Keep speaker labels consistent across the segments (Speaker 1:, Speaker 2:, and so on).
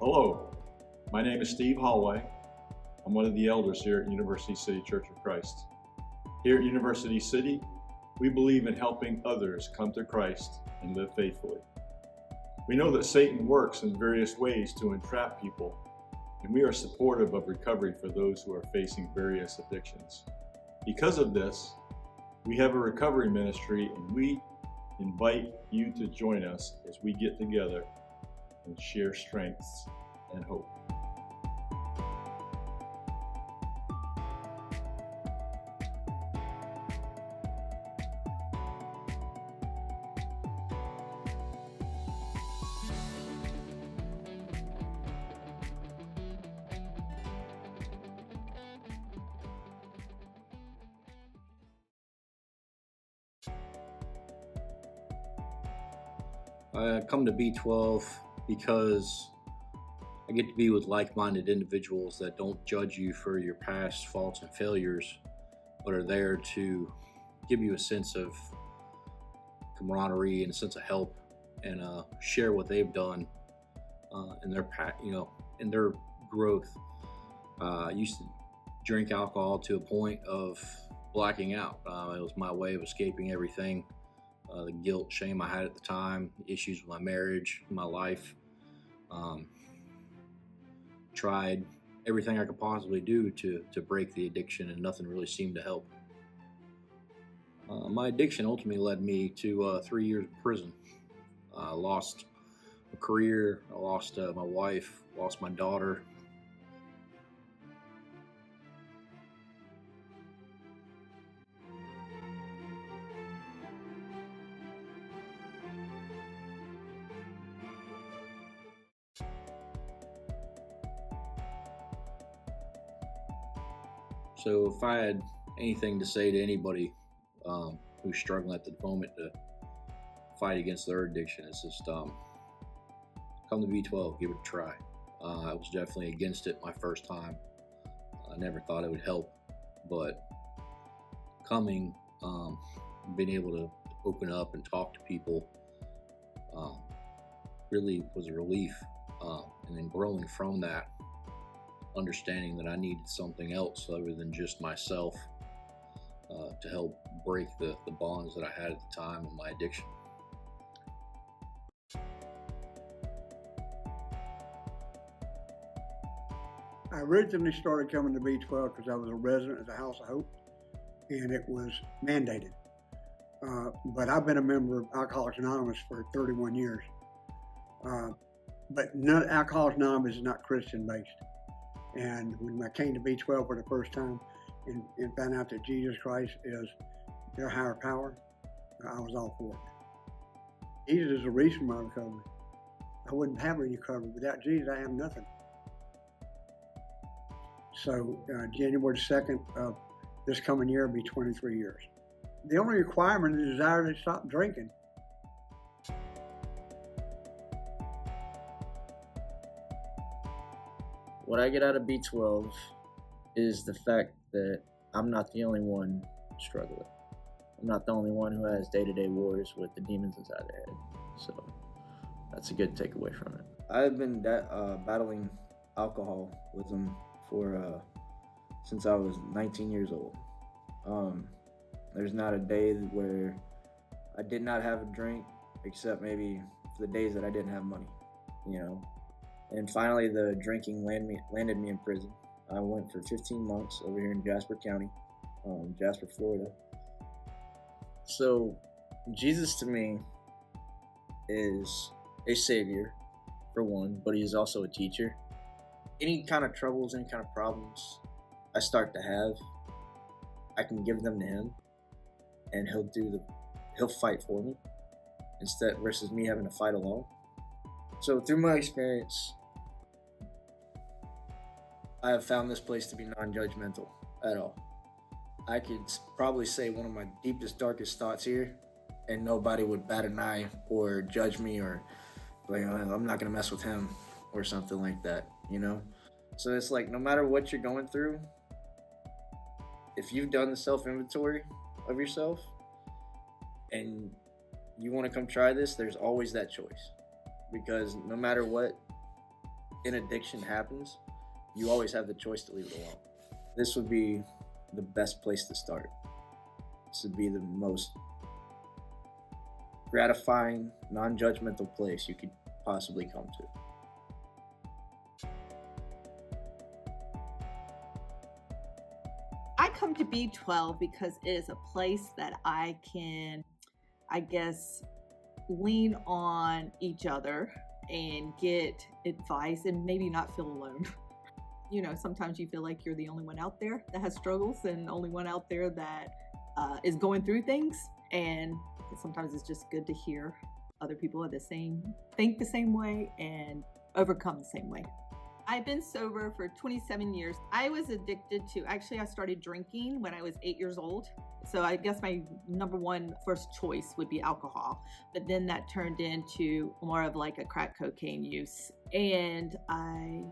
Speaker 1: Hello, my name is Steve Holloway. I'm one of the elders here at University City Church of Christ. Here at University City, we believe in helping others come to Christ and live faithfully. We know that Satan works in various ways to entrap people, and we are supportive of recovery for those who are facing various addictions. Because of this, we have a recovery ministry, and we invite you to join us as we get together and share strengths and hope.
Speaker 2: I come to B12 because I get to be with like-minded individuals that don't judge you for your past faults and failures, but are there to give you a sense of camaraderie and a sense of help, and share what they've done in their in their growth. I used to drink alcohol to a point of blacking out. It was my way of escaping everything. The guilt, shame I had at the time, issues with my marriage, my life. Tried everything I could possibly do to break the addiction, and nothing really seemed to help. My addiction ultimately led me to 3 years in prison. I lost a career, I lost my wife, lost my daughter. So if I had anything to say to anybody who's struggling at the moment to fight against their addiction, it's just come to B12, give it a try. I was definitely against it my first time. I never thought it would help, but coming, being able to open up and talk to people really was a relief, and then growing from that, understanding that I needed something else other than just myself to help break the bonds that I had at the time of my addiction.
Speaker 3: I originally started coming to B12 because I was a resident of the House of Hope, and it was mandated. But I've been a member of Alcoholics Anonymous for 31 years. But Alcoholics Anonymous is not Christian-based. And when I came to B12 for the first time and found out that Jesus Christ is their higher power, I was all for it. Jesus is the reason for my recovery. I wouldn't have any recovery. Without Jesus, I have nothing. So January 2nd of this coming year will be 23 years. The only requirement is the desire to stop drinking.
Speaker 4: What I get out of B12 is the fact that I'm not the only one struggling. I'm not the only one who has day-to-day wars with the demons inside their head. So that's a good takeaway from it. I've been battling alcohol with them for since I was 19 years old. There's not a day where I did not have a drink, except maybe for the days that I didn't have money, And finally, the drinking landed me in prison. I went for 15 months over here in Jasper County, Jasper, Florida. So Jesus to me is a savior, for one, but he is also a teacher. Any kind of troubles, any kind of problems I start to have, I can give them to him, and he'll fight for me instead versus me having to fight alone. So through my experience, I have found this place to be non-judgmental at all. I could probably say one of my deepest, darkest thoughts here, and nobody would bat an eye or judge me or like, I'm not gonna mess with him or something like that, So it's like, no matter what you're going through, if you've done the self-inventory of yourself and you want to come try this, there's always that choice. Because no matter what, an addiction happens, you always have the choice to leave it alone. This would be the best place to start. This would be the most gratifying, non-judgmental place you could possibly come to.
Speaker 5: I come to B12 because it is a place that I can, I guess, lean on each other and get advice and maybe not feel alone. You know, sometimes you feel like you're the only one out there that has struggles and the only one out there that is going through things. And sometimes it's just good to hear other people think the same way and overcome the same way. I've been sober for 27 years. I was addicted to, I started drinking when I was 8 years old. So I guess my number one first choice would be alcohol. But then that turned into more of like a crack cocaine use. And I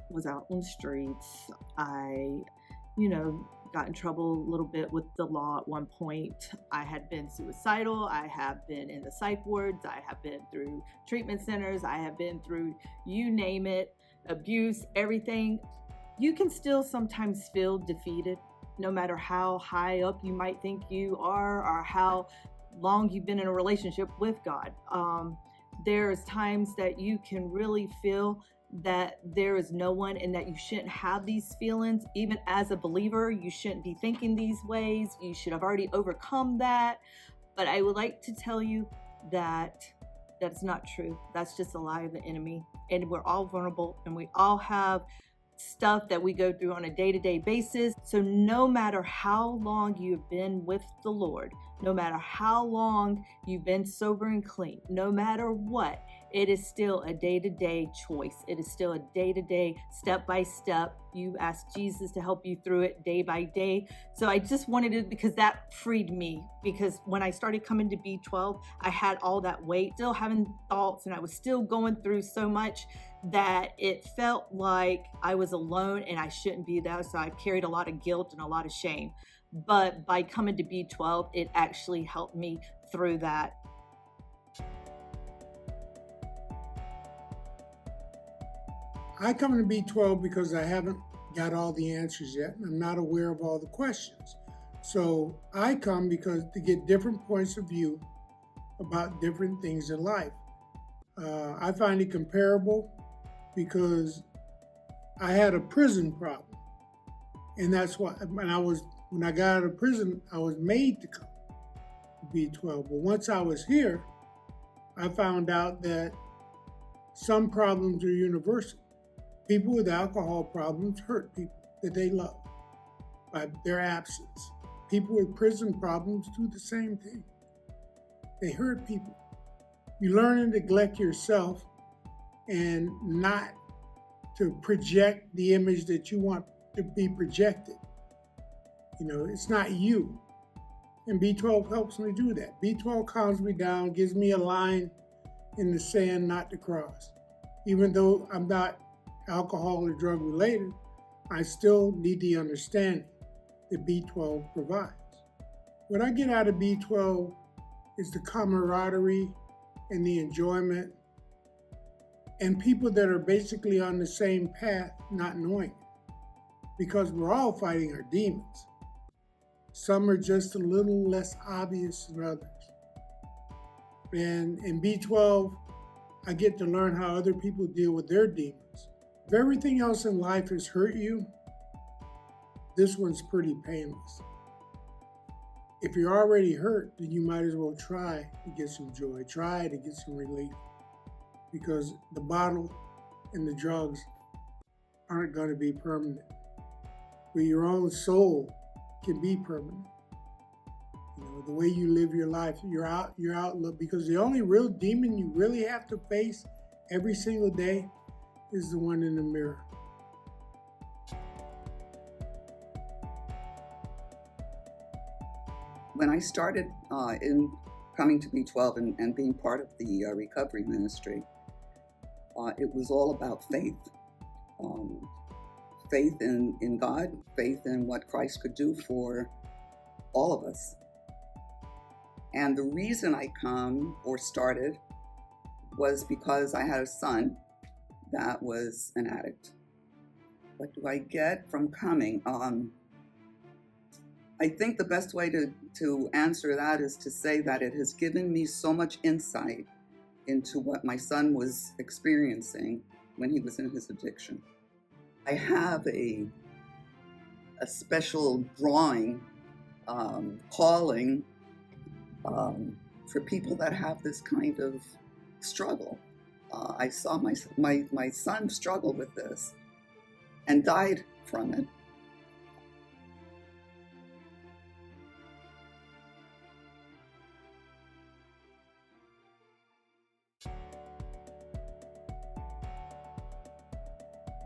Speaker 5: was out on the streets. I, got in trouble a little bit with the law at one point. I had been suicidal. I have been in the psych wards. I have been through treatment centers. I have been through, you name it, abuse, everything. You can still sometimes feel defeated, no matter how high up you might think you are or how long you've been in a relationship with God. There's times that you can really feel that there is no one and that you shouldn't have these feelings. Even as a believer, you shouldn't be thinking these ways. You should have already overcome that. But I would like to tell you that that's not true. That's just a lie of the enemy. And we're all vulnerable and we all have stuff that we go through on a day-to-day basis. So no matter how long you've been with the Lord, no matter how long you've been sober and clean, no matter what, it is still a day-to-day choice. It is still a day-to-day, step-by-step. You ask Jesus to help you through it day by day. So I just wanted it because that freed me. Because when I started coming to B12, I had all that weight, still having thoughts, and I was still going through so much that it felt like I was alone and I shouldn't be there. So I carried a lot of guilt and a lot of shame. But by coming to B12, it actually helped me through that.
Speaker 6: I come to B12 because I haven't got all the answers yet. I'm not aware of all the questions. So I come because to get different points of view about different things in life. I find it comparable because I had a prison problem. And that's why when I got out of prison, I was made to come to B12. But once I was here, I found out that some problems are universal. People with alcohol problems hurt people that they love by their absence. People with prison problems do the same thing. They hurt people. You learn to neglect yourself and not to project the image that you want to be projected. It's not you. And B12 helps me do that. B12 calms me down, gives me a line in the sand not to cross. Even though I'm not alcohol or drug related, I still need the understanding that B12 provides. What I get out of B12 is the camaraderie and the enjoyment and people that are basically on the same path not knowing it, because we're all fighting our demons. Some are just a little less obvious than others. And in B12, I get to learn how other people deal with their demons. If everything else in life has hurt you, this one's pretty painless. If you're already hurt, then you might as well try to get some joy, try to get some relief, because the bottle and the drugs aren't going to be permanent. But your own soul can be permanent. The way you live your life, your outlook, because the only real demon you really have to face every single day is the one in the mirror.
Speaker 7: When I started in coming to B12 and being part of the recovery ministry, it was all about faith. Faith in God, faith in what Christ could do for all of us. And the reason I started was because I had a son that was an addict. What do I get from coming? I think the best way to answer that is to say that it has given me so much insight into what my son was experiencing when he was in his addiction. I have a special drawing, calling for people that have this kind of struggle. I saw my son struggle with this and died from it.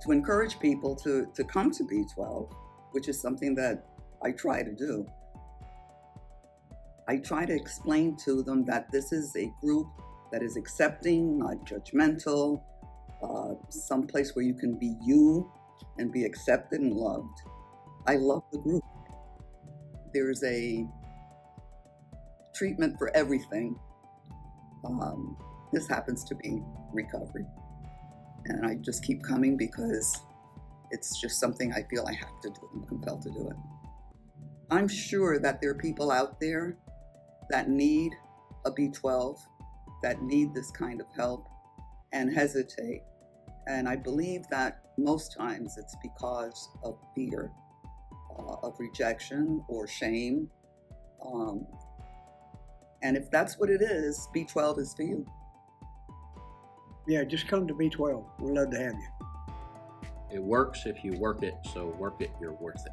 Speaker 7: To encourage people to come to B12, which is something that I try to do. I try to explain to them that this is a group that is accepting, not judgmental, some place where you can be you and be accepted and loved. I love the group. There's a treatment for everything. This happens to be recovery. And I just keep coming because it's just something I feel I have to do. I'm compelled to do it. I'm sure that there are people out there that need a B12, that need this kind of help and hesitate. And I believe that most times it's because of fear, of rejection or shame. And if that's what it is, B12 is for you.
Speaker 3: Yeah, just come to B12. We'd love to have you.
Speaker 2: It works if you work it, so work it, you're worth it.